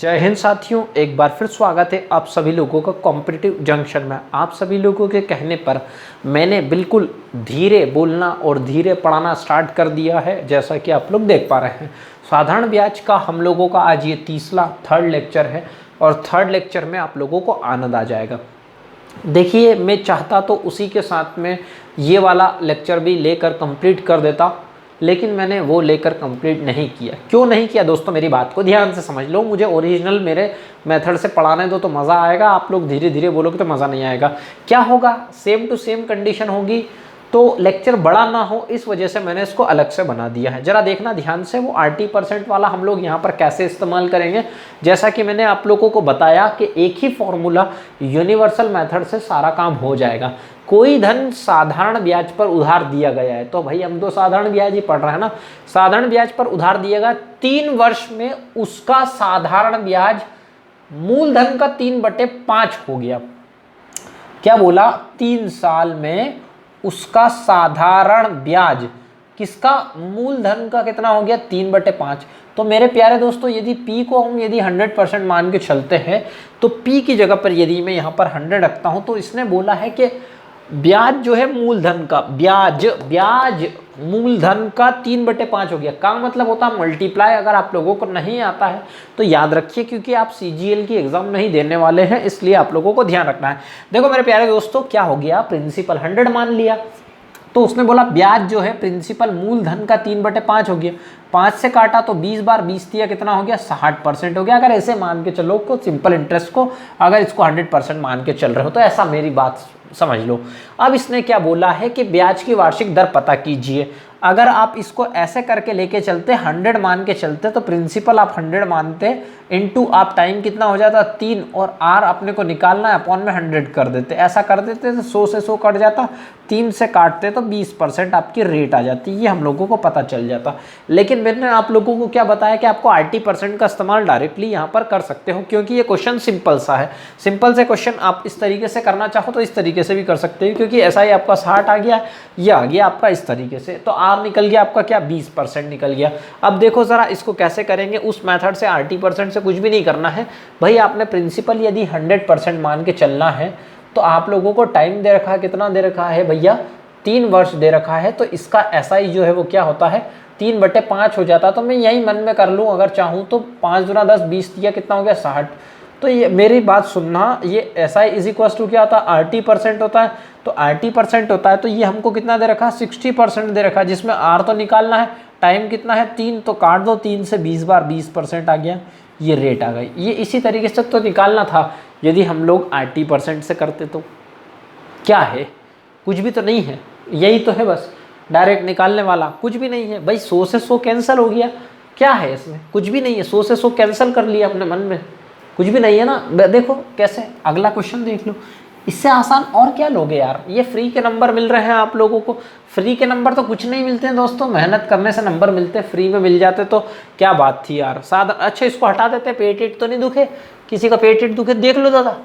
जय हिंद साथियों, एक बार फिर स्वागत है आप सभी लोगों का कॉम्पिटिटिव जंक्शन में। आप सभी लोगों के कहने पर मैंने बिल्कुल धीरे बोलना और धीरे पढ़ाना स्टार्ट कर दिया है। जैसा कि आप लोग देख पा रहे हैं, साधारण ब्याज का हम लोगों का आज ये थर्ड लेक्चर है और थर्ड लेक्चर में आप लोगों को आनंद आ जाएगा। देखिए, मैं चाहता तो उसी के साथ में ये वाला लेक्चर भी लेकर कंप्लीट कर देता, लेकिन मैंने वो लेकर कंप्लीट नहीं किया। क्यों नहीं किया दोस्तों, मेरी बात को ध्यान से समझ लो। मुझे ओरिजिनल मेरे मेथड से पढ़ाने दो तो मज़ा आएगा। आप लोग धीरे धीरे बोलोगे तो मज़ा नहीं आएगा। क्या होगा, सेम टू सेम कंडीशन होगी तो लेक्चर बड़ा ना हो, इस वजह से मैंने इसको अलग से बना दिया है। जरा देखना ध्यान से, वो RT% वाला हम लोग यहाँ पर कैसे इस्तेमाल करेंगे। जैसा कि मैंने आप लोगों को बताया कि एक ही फॉर्मूला यूनिवर्सल मेथड से सारा काम हो जाएगा। कोई धन साधारण ब्याज पर उधार दिया गया है, तो भाई हम तो साधारण ब्याज ही पढ़ रहे हैं ना। साधारण ब्याज पर उधार दिएगा 3 वर्ष में, उसका साधारण ब्याज मूलधन का 3/5 हो गया। क्या बोला, 3 साल में उसका साधारण ब्याज किसका, मूलधन का कितना हो गया, 3/5। तो मेरे प्यारे दोस्तों, यदि P को हम 100% मान के चलते हैं तो P की जगह पर यदि मैं यहाँ पर 100 रखता हूँ तो इसने बोला है कि ब्याज जो है मूलधन का, ब्याज मूलधन का 3/5 हो गया। का मतलब होता है मल्टीप्लाई। अगर आप लोगों को नहीं आता है तो याद रखिए, क्योंकि आप CGL की एग्जाम नहीं देने वाले हैं, इसलिए आप लोगों को ध्यान रखना है। देखो मेरे प्यारे दोस्तों, क्या हो गया, प्रिंसिपल 100 मान लिया तो उसने बोला ब्याज जो है प्रिंसिपल मूलधन का 3/5 हो गया। 5 से काटा तो 20 बार 20 दिया, कितना हो गया, 60% हो गया। अगर ऐसे मान के चलो तो सिंपल इंटरेस्ट को, अगर इसको 100% मान के चल रहे हो तो ऐसा मेरी बात समझ लो। अब इसने क्या बोला है कि ब्याज की वार्षिक दर पता कीजिए। अगर आप इसको ऐसे करके लेके चलते, 100 मान के चलते, तो प्रिंसिपल आप 100 मानते, इनटू आप टाइम कितना हो जाता 3, और आर अपने को निकालना है, अपॉन में 100 कर देते। ऐसा कर देते तो 100 से 100 कट जाता, 3 से काटते तो 20% आपकी रेट आ जाती। ये हम लोगों को पता चल जाता। लेकिन मैंने आप लोगों को क्या बताया कि आपको RT% का इस्तेमाल डायरेक्टली यहाँ पर कर सकते हो, क्योंकि ये क्वेश्चन सिंपल सा है। सिंपल से क्वेश्चन आप इस तरीके से करना चाहो तो इस तरीके से भी कर सकते हो, क्योंकि ऐसा ही आपका 60 आ गया, ये आ गया आपका इस तरीके से, तो आर निकल गया आपका क्या, 20% निकल गया। अब देखो जरा इसको कैसे करेंगे। उस मेथड से RT% से कुछ भी नहीं करना है भाई। आपने प्रिंसिपल यदि 100% मान के चलना है तो आप लोगों को टाइम दे रखा है, कितना दे रखा है भैया, 3 वर्ष दे रखा है। तो इसका SI जो है वो क्या होता है, 3/5 हो जाता। तो मैं यही मन में कर लूँ अगर चाहूँ तो, 5 दूना 10, 20 दिया, कितना हो गया, 60। तो ये मेरी बात सुनना, ये SI इज इक्वल टू क्या होता है, RT% होता है। तो RT% होता है तो ये हमको कितना दे रखा है, 60% दे रखा है, जिसमें R तो निकालना है। टाइम कितना है, 3, तो काट दो, 3 से 20 बार 20% आ गया, ये रेट आ गई। ये इसी तरीके से तो निकालना था यदि हम लोग RT% से करते तो। क्या है, कुछ भी तो नहीं है, यही तो है बस, डायरेक्ट निकालने वाला कुछ भी नहीं है भाई। 100 से 100 कैंसिल हो गया, क्या है इसमें, कुछ भी नहीं है। 100 से 100 कैंसिल कर लिया अपने मन में, कुछ भी नहीं है ना। देखो कैसे, अगला क्वेश्चन देख लो, इससे आसान और क्या लोगे यार। ये फ्री के नंबर मिल रहे हैं आप लोगों को। फ्री के नंबर तो कुछ नहीं मिलते हैं दोस्तों, मेहनत करने से नंबर मिलते हैं। फ्री में मिल जाते तो क्या बात थी यार। अच्छा इसको हटा देते, पेट तो नहीं दुखे, किसी का पेट दुखे देख लो दादा,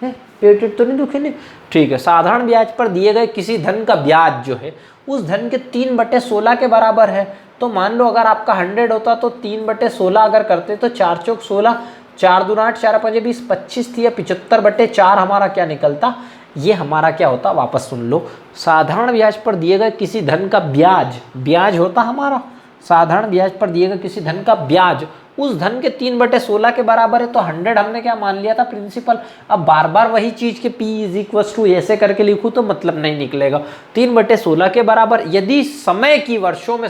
पेट तो नहीं दुखे नहीं, ठीक है। साधारण ब्याज पर दिए गए किसी धन का ब्याज जो है उस धन के 3/16 के बराबर है। तो मान लो अगर आपका 100 होता तो 3/16 अगर करते तो 4 चौक 16, 4 दूना 8, 4 पंजे 20, 25 थी, 75/4 हमारा क्या निकलता, ये हमारा क्या होता, वापस सुन लो। साधारण ब्याज पर दिए गए किसी धन का ब्याज होता हमारा, साधारण ब्याज पर दिए गए किसी धन का ब्याज उस धन के 3/16 के बराबर है। तो 100 हमने क्या मान लिया था, प्रिंसिपल। अब बार बार वही चीज के P इज इक्वल टू ऐसे करके लिखूं तो मतलब नहीं निकलेगा। 3/16 के बराबर यदि समय की वर्षों में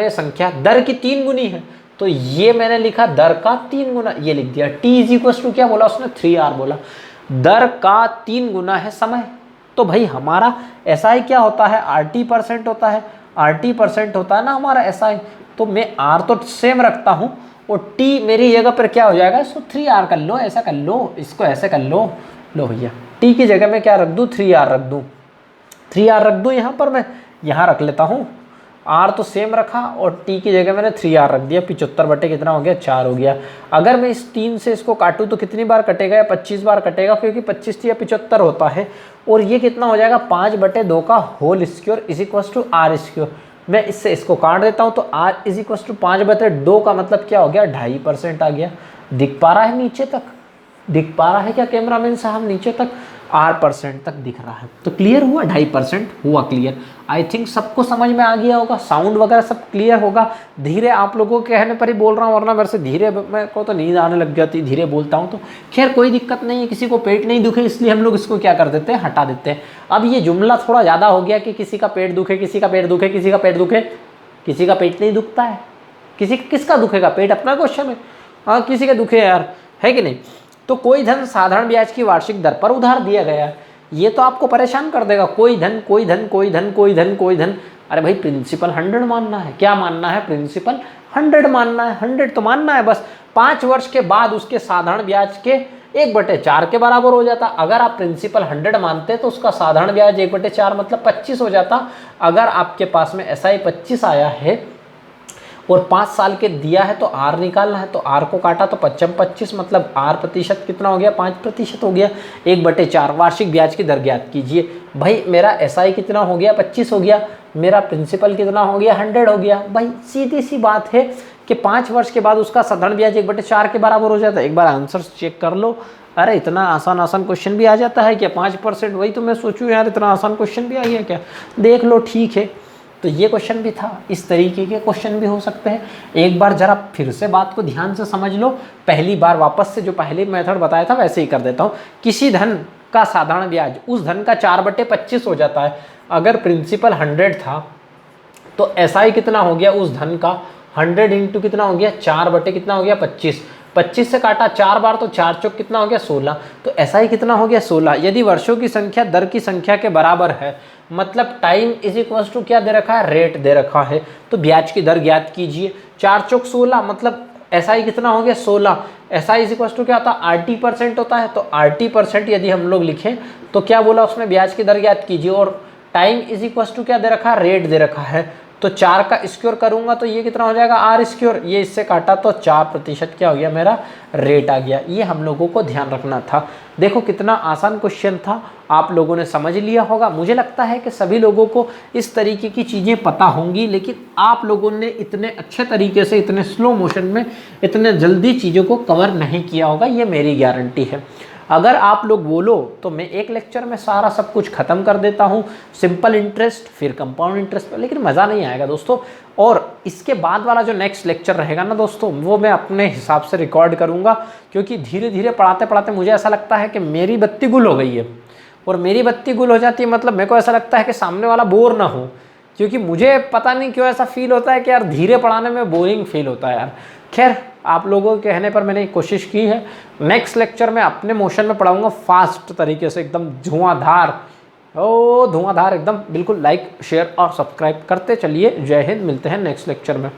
संख्या दर की 3 गुनी है, तो ये मैंने लिखा दर का 3 गुना, ये लिख दिया। T इज इक्वल टू क्या बोला उसने, 3R बोला। दर का 3 गुना है समय। तो भाई हमारा SI क्या होता है, RT% होता है। RT% होता है ना हमारा SI। तो मैं R तो सेम रखता हूँ और T मेरी जगह पर क्या हो जाएगा, इसको 3R कर लो, ऐसा कर लो, इसको ऐसे कर लो। लो भैया, T की जगह में क्या रख दूँ, 3R रख दूँ, 3R रख दूँ। यहाँ पर मैं यहाँ रख लेता हूँ, R तो सेम रखा और T की जगह मैंने 3R रख दिया। 75 कितना हो गया, 4 हो गया। अगर मैं इस 3 से इसको काटूँ तो कितनी बार कटेगा, 25 बार कटेगा, क्योंकि 25 या 75 होता है। और ये कितना हो जाएगा, 5/2 का whole square is equal to R square. मैं इससे इसको काट देता हूँ तो r इज इक्वल टू 5/2 का मतलब क्या हो गया, 2.5% आ गया। दिख पा रहा है नीचे तक, दिख पा रहा है क्या कैमरामैन साहब, नीचे तक R% तक दिख रहा है। तो क्लियर हुआ, 2.5% हुआ क्लियर। आई थिंक सबको समझ में आ गया होगा, साउंड वगैरह सब क्लियर होगा। धीरे आप लोगों के कहने पर ही बोल रहा हूँ, वरना मेरे से धीरे मेरे को तो नींद आने लग जाती, धीरे बोलता हूँ तो। खैर कोई दिक्कत नहीं है, किसी को पेट नहीं दुखे इसलिए हम लोग इसको क्या कर देते हैं, हटा देते हैं। अब ये जुमला थोड़ा ज़्यादा हो गया कि किसी का पेट दुखे, किसी का पेट दुखे, किसी का पेट दुखे, किसी का पेट नहीं दुखता है, किसका दुखेगा पेट, अपना क्वेश्चन है। हाँ किसी का दुखे यार, है कि नहीं। तो कोई धन साधारण ब्याज की वार्षिक दर पर उधार दिया गया, ये तो आपको परेशान कर देगा। कोई धन, कोई धन, कोई धन, कोई धन, कोई धन। अरे भाई प्रिंसिपल 100 मानना है, क्या मानना है, प्रिंसिपल 100 मानना है, 100 तो मानना है बस। 5 वर्ष के बाद उसके साधारण ब्याज के 1/4 के बराबर हो जाता। अगर आप प्रिंसिपल 100 मानते तो उसका साधारण ब्याज 1/4 मतलब 25 हो जाता। अगर आपके पास में SI 25 आया है और 5 साल के दिया है तो R निकालना है, तो R को काटा तो 25 मतलब R प्रतिशत कितना हो गया, 5% हो गया। 1/4 वार्षिक ब्याज की दर ज्ञात कीजिए। भाई मेरा SI कितना हो गया, 25 हो गया, मेरा प्रिंसिपल कितना हो गया, 100 हो गया। भाई सीधी सी बात है कि 5 वर्ष के बाद उसका साधारण ब्याज 1/4 के बराबर हो जाता है। एक बार आंसर चेक कर लो। अरे इतना आसान क्वेश्चन भी आ जाता है क्या, 5%, वही तो मैं सोचूं यार इतना आसान क्वेश्चन भी आ गया क्या। देख लो ठीक है, तो ये क्वेश्चन भी था, इस तरीके के क्वेश्चन भी हो सकते हैं। एक बार जरा फिर से बात को ध्यान से समझ लो। पहली बार वापस से जो पहले मेथड बताया था वैसे ही कर देता हूँ। किसी धन का साधारण ब्याज उस धन का 4/25 हो जाता है। अगर प्रिंसिपल 100 था तो SI कितना हो गया उस धन का, 100 इंटू कितना हो गया, 4 कितना हो गया, 25। 25 से काटा 4 बार तो 4 चौक कितना हो गया, 16। तो SI कितना हो गया, 16। यदि वर्षों की संख्या दर की संख्या के बराबर है, मतलब टाइम इज इक्वल टू क्या दे रखा है, रेट दे रखा है, तो ब्याज की दर ज्ञात कीजिए। 4 चौक 16 मतलब SI कितना हो गया, 16। SI इज इक्वल टू क्या होता है, RT% होता है। तो RT% यदि हम लोग लिखें तो क्या बोला उसमें, ब्याज की दर ज्ञात कीजिए। और टाइम इज इक्वल टू क्या दे रखा है, रेट दे रखा है। तो 4 का स्क्वायर करूंगा तो ये कितना हो जाएगा, R²। ये इससे काटा तो 4% क्या हो गया, मेरा रेट आ गया। ये हम लोगों को ध्यान रखना था। देखो कितना आसान क्वेश्चन था, आप लोगों ने समझ लिया होगा। मुझे लगता है कि सभी लोगों को इस तरीके की चीज़ें पता होंगी, लेकिन आप लोगों ने इतने अच्छे तरीके से, इतने स्लो मोशन में, इतने जल्दी चीज़ों को कवर नहीं किया होगा, ये मेरी गारंटी है। अगर आप लोग बोलो तो मैं एक लेक्चर में सारा सब कुछ ख़त्म कर देता हूँ, सिंपल इंटरेस्ट फिर कंपाउंड इंटरेस्ट पर, लेकिन मज़ा नहीं आएगा दोस्तों। और इसके बाद वाला जो नेक्स्ट लेक्चर रहेगा ना दोस्तों, वो मैं अपने हिसाब से रिकॉर्ड करूँगा, क्योंकि धीरे धीरे पढ़ाते पढ़ाते मुझे ऐसा लगता है कि मेरी बत्ती गुल हो गई है। और मेरी बत्ती गुल हो जाती है मतलब मेरे को ऐसा लगता है कि सामने वाला बोर ना हो, क्योंकि मुझे पता नहीं क्यों ऐसा फील होता है कि यार धीरे पढ़ाने में बोरिंग फील होता है यार। खैर आप लोगों के कहने पर मैंने कोशिश की है। नेक्स्ट लेक्चर में अपने मोशन में पढ़ाऊंगा फास्ट तरीके से, एकदम धुआंधार, धुआंधार एकदम बिल्कुल। लाइक शेयर और सब्सक्राइब करते चलिए। जय हिंद, मिलते हैं नेक्स्ट लेक्चर में।